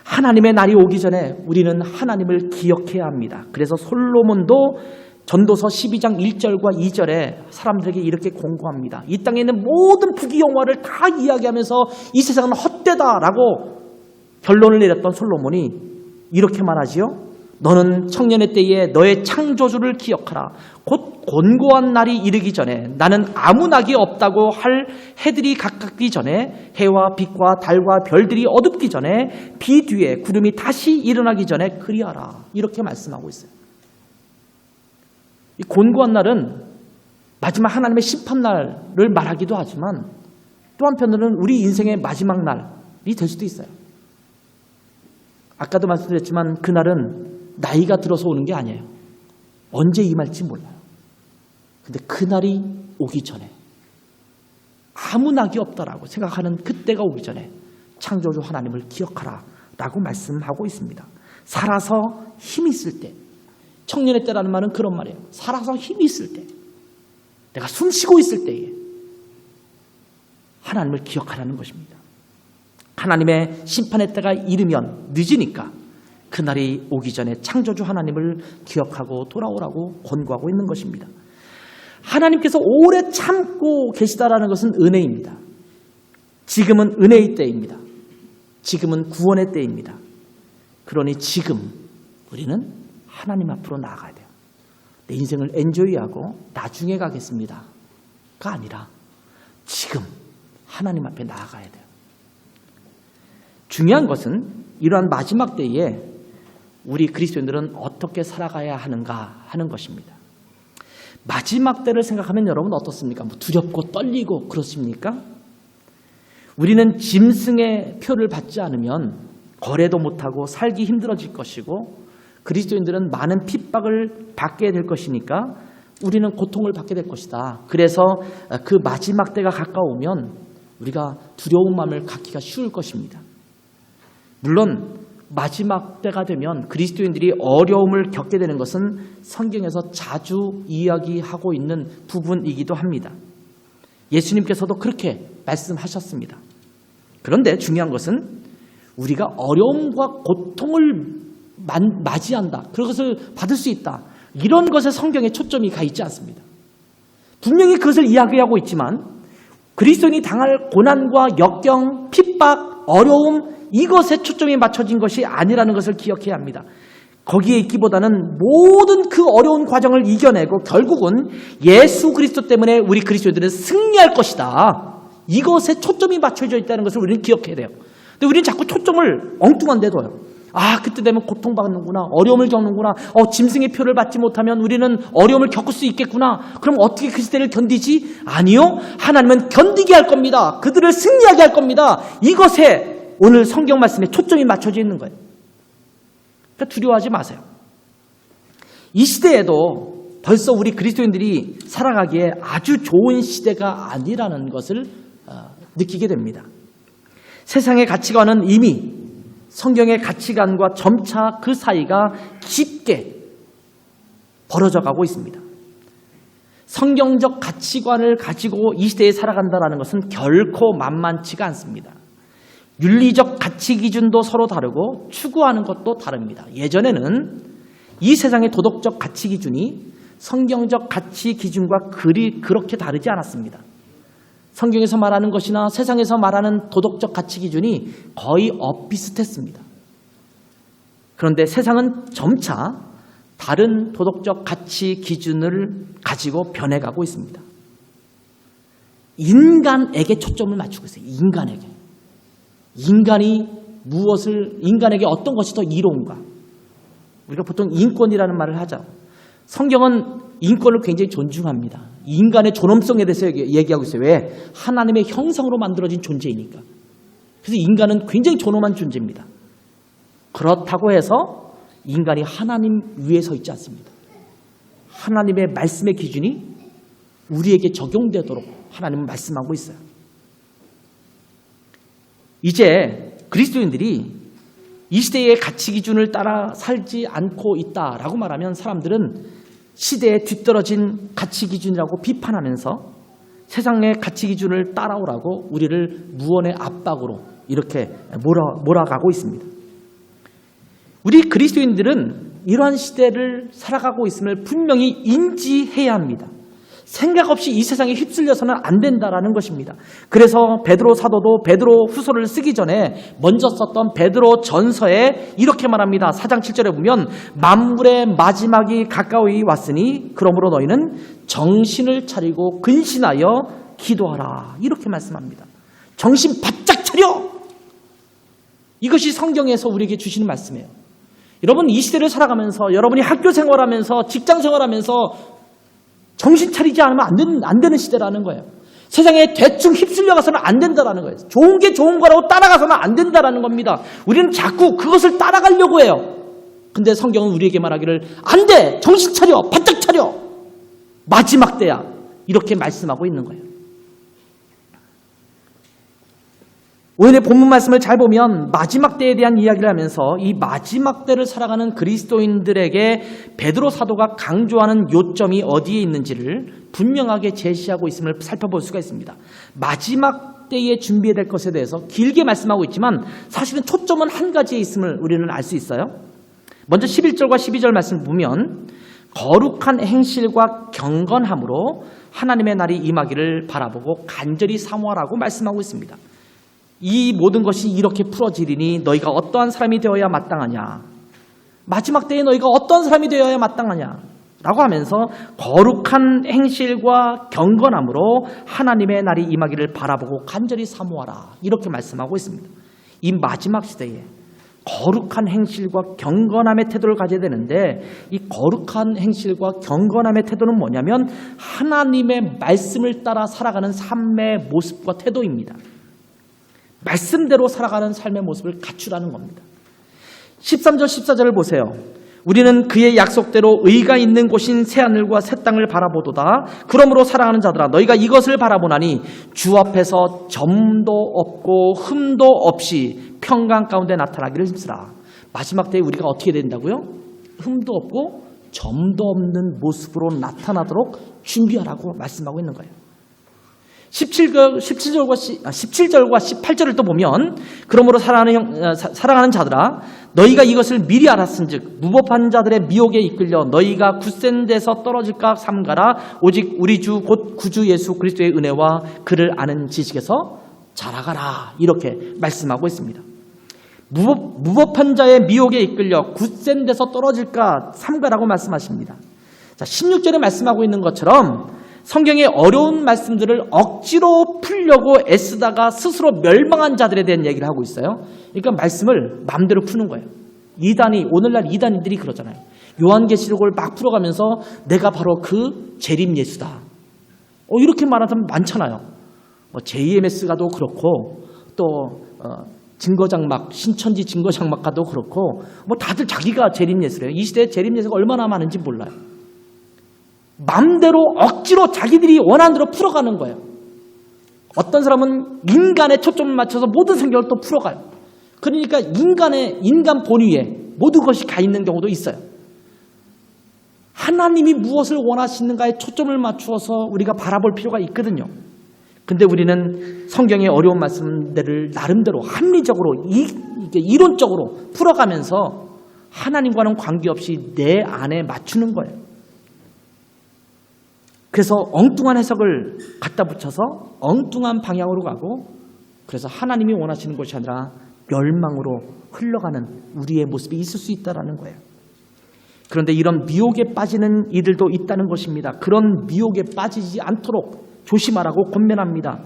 Speaker 1: 하나님의 날이 오기 전에 우리는 하나님을 기억해야 합니다. 그래서 솔로몬도 전도서 12장 1절과 2절에 사람들에게 이렇게 공고합니다. 이 땅에 있는 모든 부귀 영화를 다 이야기하면서 이 세상은 헛되다라고 결론을 내렸던 솔로몬이 이렇게 말하지요. 너는 청년의 때에 너의 창조주를 기억하라. 곧 곤고한 날이 이르기 전에 나는 아무 낙이 없다고 할 해들이 가깝기 전에 해와 빛과 달과 별들이 어둡기 전에 비 뒤에 구름이 다시 일어나기 전에 그리하라. 이렇게 말씀하고 있어요. 이 곤고한 날은 마지막 하나님의 심판날을 말하기도 하지만 또 한편으로는 우리 인생의 마지막 날이 될 수도 있어요. 아까도 말씀드렸지만 그날은 나이가 들어서 오는 게 아니에요. 언제 임할지 몰라요. 근데 그날이 오기 전에 아무 낙이 없다라고 생각하는 그때가 오기 전에 창조주 하나님을 기억하라 라고 말씀하고 있습니다. 살아서 힘이 있을 때, 청년의 때라는 말은 그런 말이에요. 살아서 힘이 있을 때, 내가 숨 쉬고 있을 때에 하나님을 기억하라는 것입니다. 하나님의 심판의 때가 이르면 늦으니까 그날이 오기 전에 창조주 하나님을 기억하고 돌아오라고 권고하고 있는 것입니다. 하나님께서 오래 참고 계시다라는 것은 은혜입니다. 지금은 은혜의 때입니다. 지금은 구원의 때입니다. 그러니 지금 우리는 하나님 앞으로 나아가야 돼요. 내 인생을 엔조이하고 나중에 가겠습니다가 아니라 지금 하나님 앞에 나아가야 돼요. 중요한 것은 이러한 마지막 때에 우리 그리스도인들은 어떻게 살아가야 하는가 하는 것입니다. 마지막 때를 생각하면 여러분 어떻습니까? 두렵고 떨리고 그렇습니까? 우리는 짐승의 표를 받지 않으면 거래도 못하고 살기 힘들어질 것이고 그리스도인들은 많은 핍박을 받게 될 것이니까 우리는 고통을 받게 될 것이다. 그래서 그 마지막 때가 가까우면 우리가 두려운 마음을 갖기가 쉬울 것입니다. 물론 마지막 때가 되면 그리스도인들이 어려움을 겪게 되는 것은 성경에서 자주 이야기하고 있는 부분이기도 합니다. 예수님께서도 그렇게 말씀하셨습니다. 그런데 중요한 것은 우리가 어려움과 고통을 맞이한다. 그것을 받을 수 있다. 이런 것에 성경에 초점이 가 있지 않습니다. 분명히 그것을 이야기하고 있지만 그리스도인이 당할 고난과 역경, 핍박, 어려움 이것에 초점이 맞춰진 것이 아니라는 것을 기억해야 합니다. 거기에 있기보다는 모든 그 어려운 과정을 이겨내고 결국은 예수 그리스도 때문에 우리 그리스도인들은 승리할 것이다. 이것에 초점이 맞춰져 있다는 것을 우리는 기억해야 돼요. 근데 우리는 자꾸 초점을 엉뚱한 데 둬요. 그때 되면 고통받는구나. 어려움을 겪는구나. 짐승의 표를 받지 못하면 우리는 어려움을 겪을 수 있겠구나. 그럼 어떻게 그 시대를 견디지? 아니요. 하나님은 견디게 할 겁니다. 그들을 승리하게 할 겁니다. 이것에 오늘 성경 말씀에 초점이 맞춰져 있는 거예요. 그러니까 두려워하지 마세요. 이 시대에도 벌써 우리 그리스도인들이 살아가기에 아주 좋은 시대가 아니라는 것을 느끼게 됩니다. 세상의 가치관은 이미 성경의 가치관과 점차 그 사이가 깊게 벌어져 가고 있습니다. 성경적 가치관을 가지고 이 시대에 살아간다는 것은 결코 만만치가 않습니다. 윤리적 가치 기준도 서로 다르고 추구하는 것도 다릅니다. 예전에는 이 세상의 도덕적 가치 기준이 성경적 가치 기준과 그렇게 다르지 않았습니다. 성경에서 말하는 것이나 세상에서 말하는 도덕적 가치 기준이 거의 엇비슷했습니다. 그런데 세상은 점차 다른 도덕적 가치 기준을 가지고 변해가고 있습니다. 인간에게 초점을 맞추고 있어요. 인간에게 어떤 것이 더 이로운가? 우리가 보통 인권이라는 말을 하죠. 성경은 인권을 굉장히 존중합니다. 인간의 존엄성에 대해서 얘기하고 있어요. 왜? 하나님의 형상으로 만들어진 존재이니까. 그래서 인간은 굉장히 존엄한 존재입니다. 그렇다고 해서 인간이 하나님 위에 서 있지 않습니다. 하나님의 말씀의 기준이 우리에게 적용되도록 하나님은 말씀하고 있어요. 이제 그리스도인들이 이 시대의 가치 기준을 따라 살지 않고 있다라고 말하면 사람들은 시대에 뒤떨어진 가치 기준이라고 비판하면서 세상의 가치 기준을 따라오라고 우리를 무언의 압박으로 이렇게 몰아가고 있습니다. 우리 그리스도인들은 이러한 시대를 살아가고 있음을 분명히 인지해야 합니다. 생각 없이 이 세상에 휩쓸려서는 안 된다라는 것입니다. 그래서 베드로 사도도 베드로 후서를 쓰기 전에 먼저 썼던 베드로 전서에 이렇게 말합니다. 4장 7절에 보면 만물의 마지막이 가까이 왔으니 그러므로 너희는 정신을 차리고 근신하여 기도하라. 이렇게 말씀합니다. 정신 바짝 차려! 이것이 성경에서 우리에게 주시는 말씀이에요. 여러분 이 시대를 살아가면서 여러분이 학교 생활하면서 직장 생활하면서 정신 차리지 않으면 안 되는 시대라는 거예요. 세상에 대충 휩쓸려가서는 안 된다는 거예요. 좋은 게 좋은 거라고 따라가서는 안 된다는 겁니다. 우리는 자꾸 그것을 따라가려고 해요. 근데 성경은 우리에게 말하기를 안 돼! 정신 차려! 바짝 차려! 마지막 때야! 이렇게 말씀하고 있는 거예요. 오늘의 본문 말씀을 잘 보면 마지막 때에 대한 이야기를 하면서 이 마지막 때를 살아가는 그리스도인들에게 베드로 사도가 강조하는 요점이 어디에 있는지를 분명하게 제시하고 있음을 살펴볼 수가 있습니다. 마지막 때에 준비해야 될 것에 대해서 길게 말씀하고 있지만 사실은 초점은 한 가지에 있음을 우리는 알 수 있어요. 먼저 11절과 12절 말씀을 보면 거룩한 행실과 경건함으로 하나님의 날이 임하기를 바라보고 간절히 사모하라고 말씀하고 있습니다. 이 모든 것이 이렇게 풀어지리니 너희가 어떠한 사람이 되어야 마땅하냐? 마지막 때에 너희가 어떠한 사람이 되어야 마땅하냐? 라고 하면서 거룩한 행실과 경건함으로 하나님의 날이 임하기를 바라보고 간절히 사모하라. 이렇게 말씀하고 있습니다. 이 마지막 시대에 거룩한 행실과 경건함의 태도를 가져야 되는데 이 거룩한 행실과 경건함의 태도는 뭐냐면 하나님의 말씀을 따라 살아가는 삶의 모습과 태도입니다. 말씀대로 살아가는 삶의 모습을 갖추라는 겁니다. 13절 14절을 보세요. 우리는 그의 약속대로 의가 있는 곳인 새하늘과 새 땅을 바라보도다. 그러므로 사랑하는 자들아 너희가 이것을 바라보나니 주 앞에서 점도 없고 흠도 없이 평강 가운데 나타나기를 힘쓰라. 마지막 때에 우리가 어떻게 된다고요? 흠도 없고 점도 없는 모습으로 나타나도록 준비하라고 말씀하고 있는 거예요. 17절과 18절을 또 보면 그러므로 사랑하는 자들아 너희가 이것을 미리 알았은즉 무법한 자들의 미혹에 이끌려 너희가 굳센 데서 떨어질까 삼가라. 오직 우리 주 곧 구주 예수 그리스도의 은혜와 그를 아는 지식에서 자라가라. 이렇게 말씀하고 있습니다. 무법한 자의 미혹에 이끌려 굳센 데서 떨어질까 삼가라고 말씀하십니다. 자, 16절에 말씀하고 있는 것처럼 성경의 어려운 말씀들을 억지로 풀려고 애쓰다가 스스로 멸망한 자들에 대한 얘기를 하고 있어요. 그러니까 말씀을 마음대로 푸는 거예요. 오늘날 이단인들이 그러잖아요. 요한계시록을 막 풀어가면서 내가 바로 그 재림 예수다. 이렇게 말하는 사람 많잖아요. JMS가도 그렇고 또 증거장막, 신천지 증거장막가도 그렇고 다들 자기가 재림 예수래요. 이 시대에 재림 예수가 얼마나 많은지 몰라요. 맘대로 억지로 자기들이 원하는 대로 풀어가는 거예요. 어떤 사람은 인간의 초점을 맞춰서 모든 성경을 또 풀어가요. 그러니까 인간 본위에 모든 것이 가 있는 경우도 있어요. 하나님이 무엇을 원하시는가에 초점을 맞추어서 우리가 바라볼 필요가 있거든요. 근데 우리는 성경의 어려운 말씀들을 나름대로 합리적으로 이론적으로 풀어가면서 하나님과는 관계없이 내 안에 맞추는 거예요. 그래서 엉뚱한 해석을 갖다 붙여서 엉뚱한 방향으로 가고, 그래서 하나님이 원하시는 것이 아니라 멸망으로 흘러가는 우리의 모습이 있을 수 있다는 거예요. 그런데 이런 미혹에 빠지는 이들도 있다는 것입니다. 그런 미혹에 빠지지 않도록 조심하라고 권면합니다.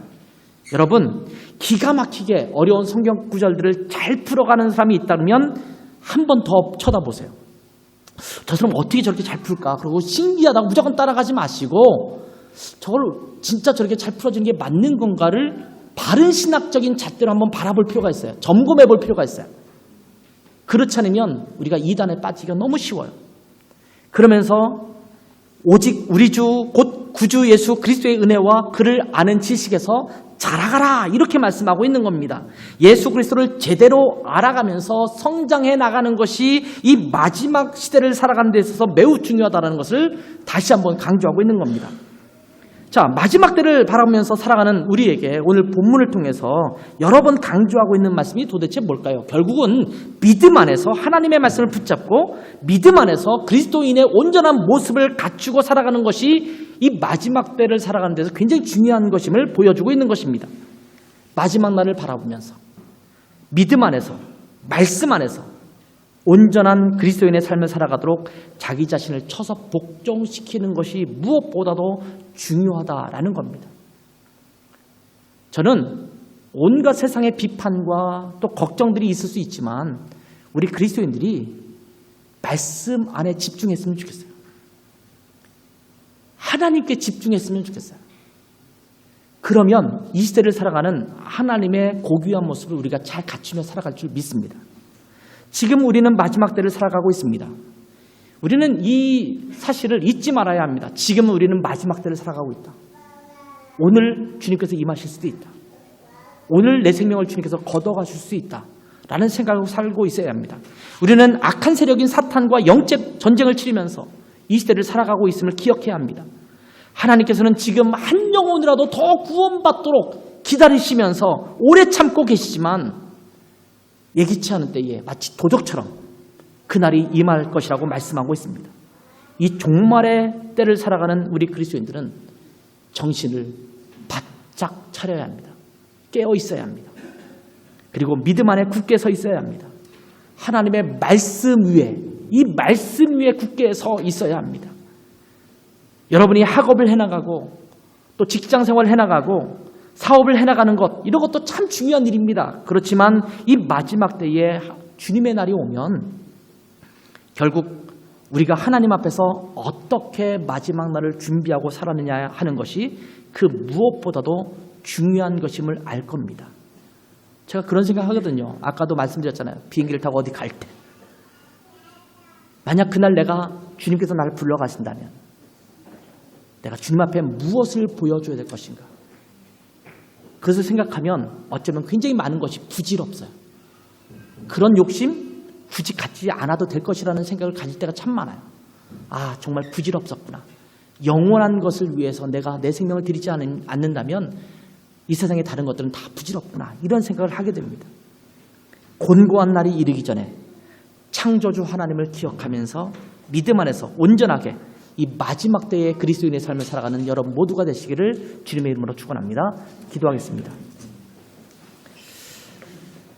Speaker 1: 여러분, 기가 막히게 어려운 성경 구절들을 잘 풀어가는 사람이 있다면 한 번 더 쳐다보세요. 저 사람 어떻게 저렇게 잘 풀까? 그리고 신기하다고 무조건 따라가지 마시고 저걸 진짜 저렇게 잘 풀어지는 게 맞는 건가를 바른 신학적인 잣대로 한번 바라볼 필요가 있어요. 점검해 볼 필요가 있어요. 그렇지 않으면 우리가 이단에 빠지기가 너무 쉬워요. 그러면서 오직 우리 주 곧 구주 예수 그리스도의 은혜와 그를 아는 지식에서 자라가라, 이렇게 말씀하고 있는 겁니다. 예수 그리스도를 제대로 알아가면서 성장해 나가는 것이 이 마지막 시대를 살아가는 데 있어서 매우 중요하다는 것을 다시 한번 강조하고 있는 겁니다. 자, 마지막 때를 바라보면서 살아가는 우리에게 오늘 본문을 통해서 여러 번 강조하고 있는 말씀이 도대체 뭘까요? 결국은 믿음 안에서 하나님의 말씀을 붙잡고 믿음 안에서 그리스도인의 온전한 모습을 갖추고 살아가는 것이 이 마지막 때를 살아가는 데서 굉장히 중요한 것임을 보여주고 있는 것입니다. 마지막 날을 바라보면서 믿음 안에서, 말씀 안에서 온전한 그리스도인의 삶을 살아가도록 자기 자신을 쳐서 복종시키는 것이 무엇보다도 중요하다라는 겁니다. 저는 온갖 세상의 비판과 또 걱정들이 있을 수 있지만 우리 그리스도인들이 말씀 안에 집중했으면 좋겠어요. 하나님께 집중했으면 좋겠어요. 그러면 이 시대를 살아가는 하나님의 고귀한 모습을 우리가 잘 갖추며 살아갈 줄 믿습니다. 지금 우리는 마지막 때를 살아가고 있습니다. 우리는 이 사실을 잊지 말아야 합니다. 지금 우리는 마지막 때를 살아가고 있다. 오늘 주님께서 임하실 수도 있다. 오늘 내 생명을 주님께서 걷어가실 수 있다. 라는 생각으로 살고 있어야 합니다. 우리는 악한 세력인 사탄과 영적 전쟁을 치르면서 이 시대를 살아가고 있음을 기억해야 합니다. 하나님께서는 지금 한 영혼이라도 더 구원받도록 기다리시면서 오래 참고 계시지만 예기치 않은 때에 마치 도적처럼 그날이 임할 것이라고 말씀하고 있습니다. 이 종말의 때를 살아가는 우리 그리스도인들은 정신을 바짝 차려야 합니다. 깨어 있어야 합니다. 그리고 믿음 안에 굳게 서 있어야 합니다. 하나님의 말씀 위에, 이 말씀 위에 굳게 서 있어야 합니다. 여러분이 학업을 해나가고 또 직장생활을 해나가고 사업을 해나가는 것, 이런 것도 참 중요한 일입니다. 그렇지만 이 마지막 때에 주님의 날이 오면 결국 우리가 하나님 앞에서 어떻게 마지막 날을 준비하고 살았느냐 하는 것이 그 무엇보다도 중요한 것임을 알 겁니다. 제가 그런 생각하거든요. 아까도 말씀드렸잖아요. 비행기를 타고 어디 갈 때. 만약 그날 내가 주님께서 나를 불러가신다면 내가 주님 앞에 무엇을 보여줘야 될 것인가. 그것을 생각하면 어쩌면 굉장히 많은 것이 부질없어요. 그런 욕심 굳이 갖지 않아도 될 것이라는 생각을 가질 때가 참 많아요. 아, 정말 부질없었구나. 영원한 것을 위해서 내가 내 생명을 드리지 않는다면 이 세상의 다른 것들은 다 부질없구나. 이런 생각을 하게 됩니다. 곤고한 날이 이르기 전에 창조주 하나님을 기억하면서 믿음 안에서 온전하게 이 마지막 때의 그리스도인의 삶을 살아가는 여러분 모두가 되시기를 주님의 이름으로 축원합니다. 기도하겠습니다.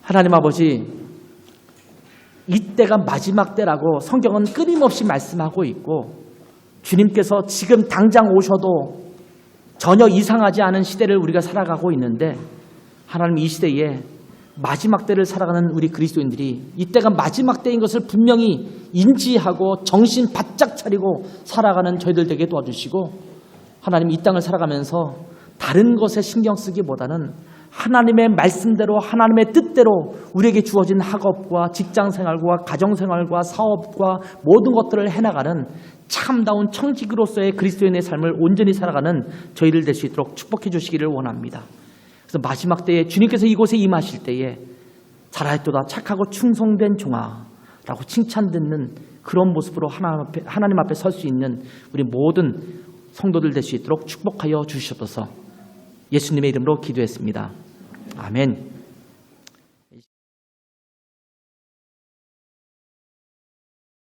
Speaker 1: 하나님 아버지, 이때가 마지막 때라고 성경은 끊임없이 말씀하고 있고 주님께서 지금 당장 오셔도 전혀 이상하지 않은 시대를 우리가 살아가고 있는데 하나님 이 시대에 마지막 때를 살아가는 우리 그리스도인들이 이때가 마지막 때인 것을 분명히 인지하고 정신 바짝 차리고 살아가는 저희들 되게 도와주시고, 하나님 이 땅을 살아가면서 다른 것에 신경 쓰기보다는 하나님의 말씀대로 하나님의 뜻대로 우리에게 주어진 학업과 직장생활과 가정생활과 사업과 모든 것들을 해나가는 참다운 청직으로서의 그리스도인의 삶을 온전히 살아가는 저희들 될 수 있도록 축복해 주시기를 원합니다. 그래서 마지막 때에 주님께서 이곳에 임하실 때에 살아있도다 착하고 충성된 종아라고 칭찬 듣는 그런 모습으로 하나님 앞에 설 수 있는 우리 모든 성도들 될 수 있도록 축복하여 주시옵소서. 예수님의 이름으로 기도했습니다. 아멘.